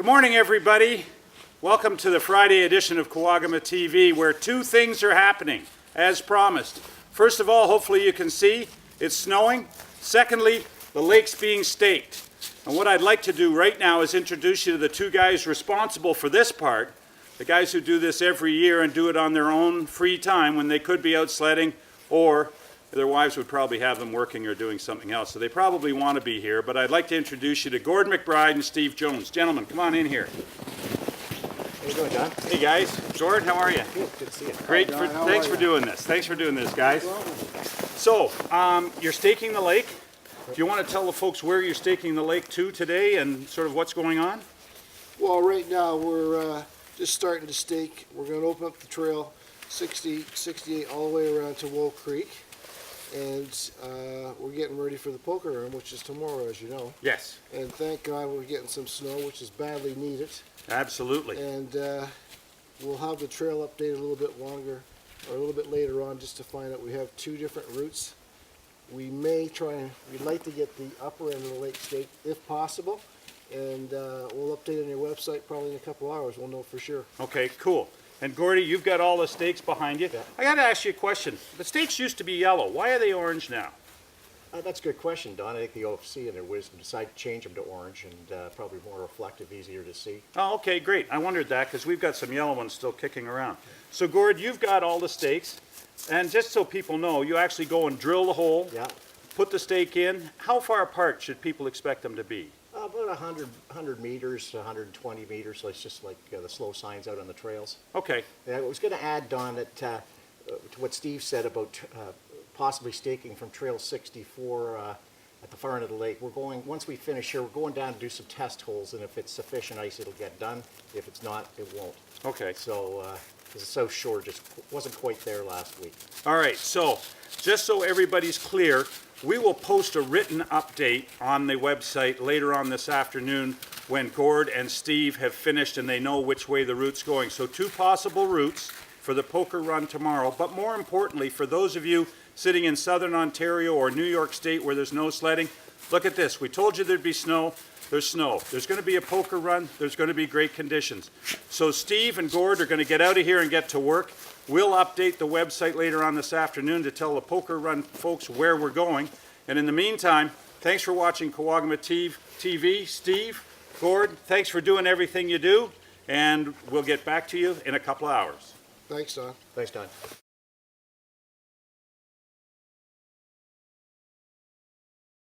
Good morning, everybody. Welcome to the Friday edition of Kawagama TV, where two things are happening, as promised. First of all, hopefully you can see, it's snowing. Secondly, the lake's being staked. And what I'd like to do right now is introduce you to the two guys responsible for this part, the guys who do this every year and do it on their own free time when they could be out sledding, or their wives would probably have them working or doing something else, so they probably want to be here. But I'd like to introduce you to Gordon McBride and Steve Jones. Gentlemen, come on in here. How you doing, John? Hey guys. Gord, how are you? Good to see you. Great. Thanks for doing this. Thanks for doing this, guys. So, you're staking the lake. Do you want to tell the folks where you're staking the lake to today and sort of what's going on? Well, right now we're just starting to stake. We're going to open up the trail 60, 68 all the way around to Wolf Creek. And we're getting ready for the poker run, which is tomorrow, as you know. Yes. And thank God we're getting some snow, which is badly needed. Absolutely. And we'll have the trail updated a little bit longer, or a little bit later on, just to find out we have two different routes. We may try and, we'd like to get the upper end of the lake staked, if possible. And we'll update on your website probably in a couple hours. We'll know for sure. Okay, cool. And Gordy, you've got all the stakes behind you. Yeah. I got to ask you a question. The stakes used to be yellow. Why are they orange now? That's a good question, Don. I think the OFC in their wisdom decided to change them to orange and probably more reflective, easier to see. Oh, okay, great. I wondered that because we've got some yellow ones still kicking around. So, Gord, you've got all the stakes. And just so people know, you actually go and drill the hole, Yeah. put the stake in. How far apart should people expect them to be? About 100 meters, 120 meters, so it's just like the slow signs out on the trails. Okay. I was going to add, Don, that to what Steve said about possibly staking from Trail 64 at the far end of the lake. We're going, once we finish here, we're going down to do some test holes, and if it's sufficient ice, it'll get done. If it's not, it won't. Okay. So, because the South Shore just wasn't quite there last week. All right, so just so everybody's clear, we will post a written update on the website later on this afternoon when Gord and Steve have finished and they know which way the route's going. So two possible routes for the poker run tomorrow, but more importantly, for those of you sitting in southern Ontario or New York State where there's no sledding, look at this. We told you there'd be snow. There's snow. There's going to be a poker run. There's going to be great conditions. So Steve and Gord are going to get out of here and get to work. We'll update the website later on this afternoon to tell the poker run folks where we're going. And in the meantime, thanks for watching Kawagama TV. Steve, Gord, thanks for doing everything you do. And we'll get back to you in a couple of hours. Thanks, Don. Thanks, Don.